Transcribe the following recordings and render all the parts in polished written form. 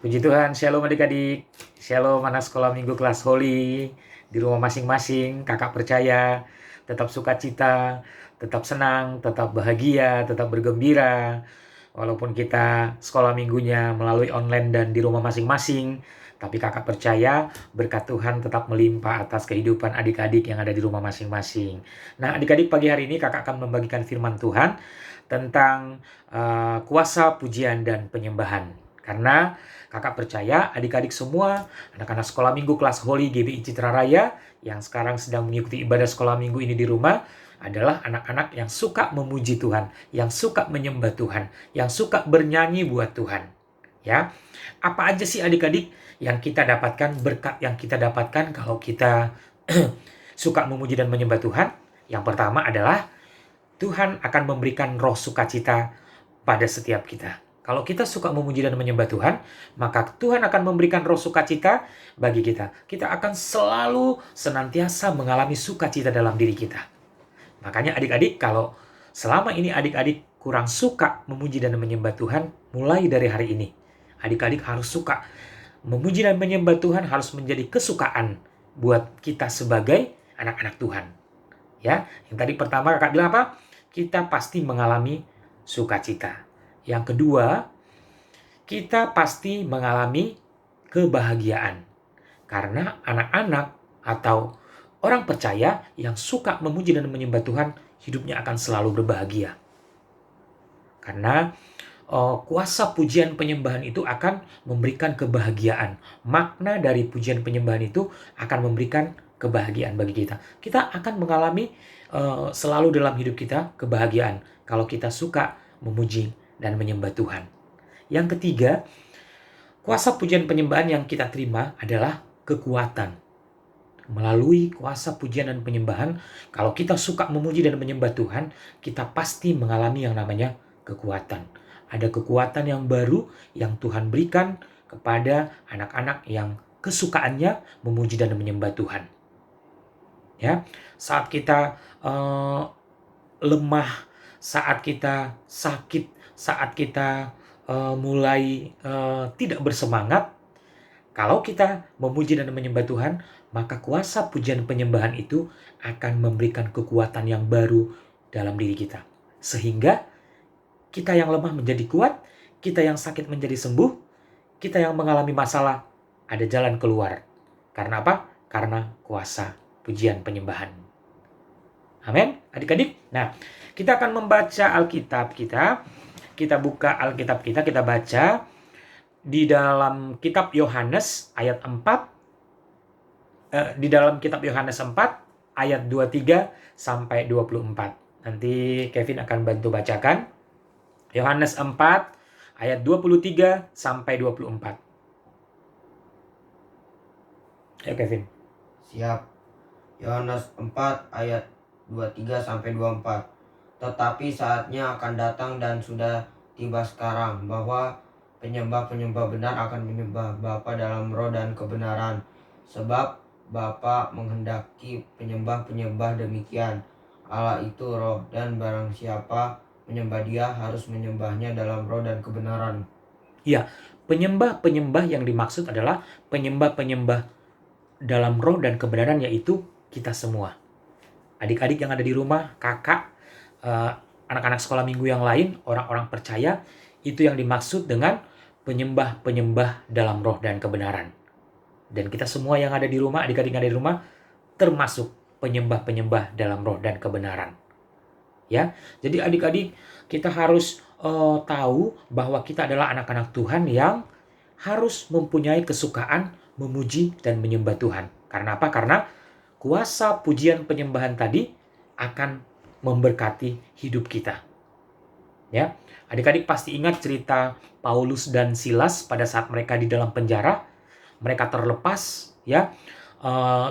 Puji Tuhan, Shalom adik-adik. Shalom anak sekolah minggu kelas Holy. Di rumah masing-masing, kakak percaya, tetap sukacita, tetap senang, tetap bahagia, tetap bergembira. Walaupun kita sekolah minggunya melalui online dan di rumah masing-masing, tapi kakak percaya berkat Tuhan tetap melimpah atas kehidupan adik-adik yang ada di rumah masing-masing. Nah, adik-adik, pagi hari ini kakak akan membagikan firman Tuhan tentang kuasa pujian dan penyembahan. Karena kakak percaya adik-adik semua, anak-anak sekolah minggu kelas Holy GBI Citra Raya yang sekarang sedang mengikuti ibadah sekolah minggu ini di rumah adalah anak-anak yang suka memuji Tuhan, yang suka menyembah Tuhan, yang suka bernyanyi buat Tuhan. Ya, apa aja sih adik-adik yang kita dapatkan, berkat yang kita dapatkan kalau kita suka memuji dan menyembah Tuhan? Yang pertama adalah Tuhan akan memberikan roh sukacita pada setiap kita. Kalau kita suka memuji dan menyembah Tuhan, maka Tuhan akan memberikan roh sukacita bagi kita. Kita akan selalu senantiasa mengalami sukacita dalam diri kita. Makanya adik-adik, kalau selama ini adik-adik kurang suka memuji dan menyembah Tuhan, mulai dari hari ini, adik-adik harus suka. Memuji dan menyembah Tuhan harus menjadi kesukaan buat kita sebagai anak-anak Tuhan. Ya, yang tadi pertama kakak bilang apa? Kita pasti mengalami sukacita. Yang kedua, kita pasti mengalami kebahagiaan. Karena anak-anak atau orang percaya yang suka memuji dan menyembah Tuhan, hidupnya akan selalu berbahagia. Karena kuasa pujian penyembahan itu akan memberikan kebahagiaan. Makna dari pujian penyembahan itu akan memberikan kebahagiaan bagi kita. Kita akan mengalami selalu dalam hidup kita kebahagiaan kalau kita suka memuji dan menyembah Tuhan. Yang ketiga, kuasa pujian penyembahan yang kita terima adalah kekuatan. Melalui kuasa pujian dan penyembahan, kalau kita suka memuji dan menyembah Tuhan, kita pasti mengalami yang namanya kekuatan. Ada kekuatan yang baru yang Tuhan berikan kepada anak-anak yang kesukaannya memuji dan menyembah Tuhan. Ya, saat kita lemah, saat kita sakit, saat kita mulai tidak bersemangat, kalau kita memuji dan menyembah Tuhan, maka kuasa pujian penyembahan itu akan memberikan kekuatan yang baru dalam diri kita. Sehingga kita yang lemah menjadi kuat, kita yang sakit menjadi sembuh, kita yang mengalami masalah ada jalan keluar. Karena apa? Karena kuasa pujian penyembahan. Amin, adik-adik. Nah, kita akan membaca Alkitab kita. Kita buka Alkitab kita baca di dalam kitab Yohanes ayat 4. Di dalam kitab Yohanes 4 ayat 23 sampai 24. Nanti Kevin akan bantu bacakan. Yohanes 4 ayat 23 sampai 24. Ayo Kevin. Siap. Yohanes 4 ayat 23 sampai 24. Tetapi saatnya akan datang dan sudah tiba sekarang bahwa penyembah-penyembah benar akan menyembah Bapa dalam roh dan kebenaran. Sebab Bapa menghendaki penyembah-penyembah demikian. Allah itu roh, dan barang siapa menyembah Dia harus menyembahnya dalam roh dan kebenaran. Ya, penyembah-penyembah yang dimaksud adalah penyembah-penyembah dalam roh dan kebenaran, yaitu kita semua. Adik-adik yang ada di rumah, kakak, anak-anak sekolah minggu yang lain, orang-orang percaya, itu yang dimaksud dengan penyembah-penyembah dalam roh dan kebenaran. Dan kita semua yang ada di rumah, adik-adik yang ada di rumah, termasuk penyembah-penyembah dalam roh dan kebenaran. Ya, jadi adik-adik kita harus tahu bahwa kita adalah anak-anak Tuhan yang harus mempunyai kesukaan memuji dan menyembah Tuhan. Karena apa? Karena kuasa pujian penyembahan tadi akan memberkati hidup kita. Ya, adik-adik pasti ingat cerita Paulus dan Silas pada saat mereka di dalam penjara. Mereka terlepas, ya.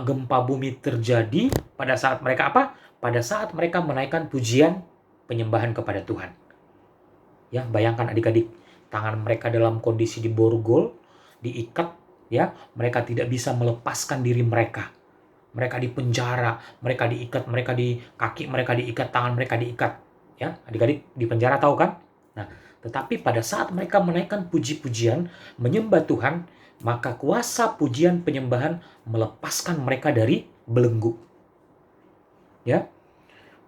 Gempa bumi terjadi pada saat mereka apa? Pada saat mereka menaikkan pujian penyembahan kepada Tuhan. Ya, bayangkan adik-adik, tangan mereka dalam kondisi diborgol, diikat, ya. Mereka tidak bisa melepaskan diri mereka. Mereka dipenjara, mereka diikat, mereka di kaki mereka diikat, tangan mereka diikat. Ya, adik-adik di penjara tahu kan? Nah, Tetapi pada saat mereka menaikkan puji-pujian, menyembah Tuhan, maka kuasa pujian penyembahan melepaskan mereka dari belenggu. Ya,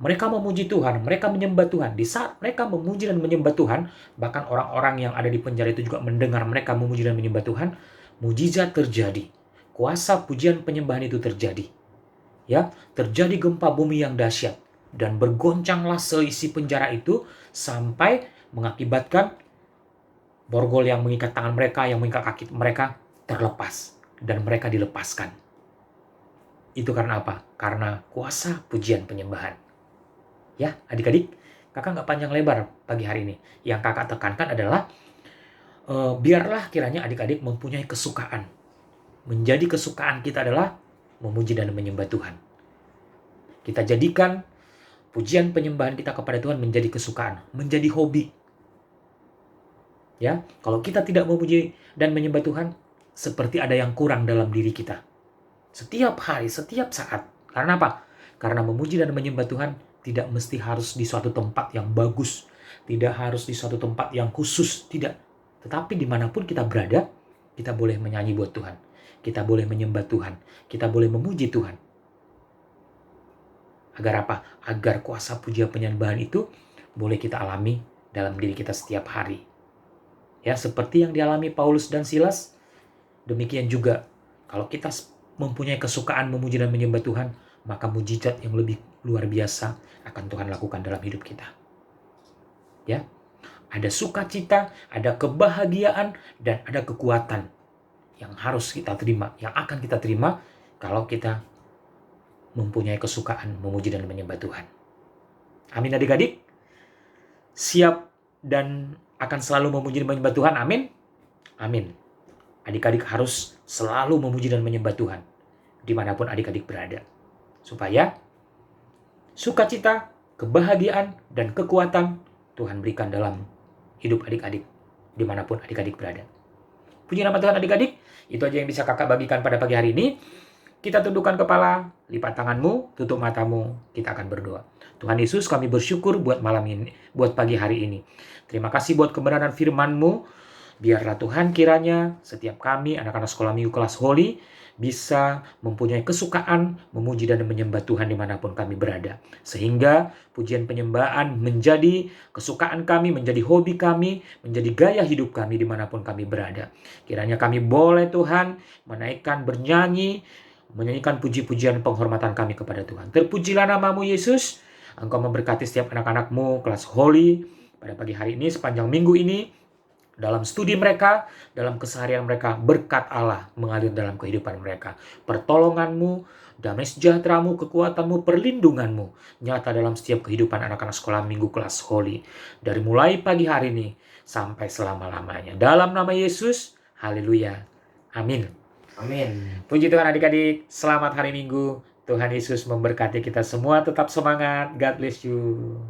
mereka memuji Tuhan, mereka menyembah Tuhan. Di saat mereka memuji dan menyembah Tuhan, bahkan orang-orang yang ada di penjara itu juga mendengar mereka memuji dan menyembah Tuhan, mujizat terjadi. Kuasa pujian penyembahan itu terjadi. Ya, terjadi gempa bumi yang dahsyat dan bergoncanglah seisi penjara itu sampai mengakibatkan borgol yang mengikat tangan mereka, yang mengikat kaki mereka terlepas dan mereka dilepaskan. Itu karena apa? Karena kuasa pujian penyembahan. Ya, adik-adik, kakak nggak panjang lebar pagi hari ini. Yang kakak tekankan adalah biarlah kiranya adik-adik mempunyai kesukaan. Menjadi kesukaan kita adalah memuji dan menyembah Tuhan. Kita jadikan pujian penyembahan kita kepada Tuhan menjadi kesukaan, menjadi hobi. Ya, kalau kita tidak memuji dan menyembah Tuhan, seperti ada yang kurang dalam diri kita. Setiap hari, setiap saat. Karena apa? Karena memuji dan menyembah Tuhan tidak mesti harus di suatu tempat yang bagus, tidak harus di suatu tempat yang khusus, tidak. Tetapi dimanapun kita berada, kita boleh menyanyi buat Tuhan. Kita boleh menyembah Tuhan. Kita boleh memuji Tuhan. Agar apa? Agar kuasa pujian penyembahan itu boleh kita alami dalam diri kita setiap hari. Ya, seperti yang dialami Paulus dan Silas, demikian juga kalau kita mempunyai kesukaan memuji dan menyembah Tuhan, maka mujizat yang lebih luar biasa akan Tuhan lakukan dalam hidup kita. Ya, ada sukacita, ada kebahagiaan, dan ada kekuatan yang harus kita terima, yang akan kita terima kalau kita mempunyai kesukaan memuji dan menyembah Tuhan. Amin adik-adik. Siap dan akan selalu memuji dan menyembah Tuhan. Amin. Amin. Adik-adik harus selalu memuji dan menyembah Tuhan dimanapun adik-adik berada. Supaya sukacita, kebahagiaan, dan kekuatan Tuhan berikan dalam hidup adik-adik dimanapun adik-adik berada. Puji nama Tuhan adik-adik. Itu aja yang bisa kakak bagikan pada pagi hari ini. Kita tundukkan kepala, lipat tanganmu, tutup matamu, kita akan berdoa. Tuhan Yesus, kami bersyukur buat malam ini, buat pagi hari ini. Terima kasih buat kebenaran firman-Mu. Biarlah Tuhan kiranya setiap kami, anak-anak sekolah minggu kelas Holy, bisa mempunyai kesukaan memuji dan menyembah Tuhan dimanapun kami berada. Sehingga pujian penyembahan menjadi kesukaan kami, menjadi hobi kami, menjadi gaya hidup kami dimanapun kami berada. Kiranya kami boleh Tuhan menaikkan, bernyanyi, menyanyikan puji-pujian penghormatan kami kepada Tuhan. Terpujilah nama-Mu Yesus. Engkau memberkati setiap anak-anak-Mu kelas Holy pada pagi hari ini, sepanjang minggu ini. Dalam studi mereka, dalam keseharian mereka, berkat Allah mengalir dalam kehidupan mereka. Pertolongan-Mu, damai sejahtera-Mu, kekuatan-Mu, perlindungan-Mu nyata dalam setiap kehidupan anak-anak sekolah minggu kelas Holy. Dari mulai pagi hari ini sampai selama-lamanya. Dalam nama Yesus, haleluya. Amin. Amin. Puji Tuhan adik-adik, selamat hari Minggu. Tuhan Yesus memberkati kita semua, tetap semangat. God bless you.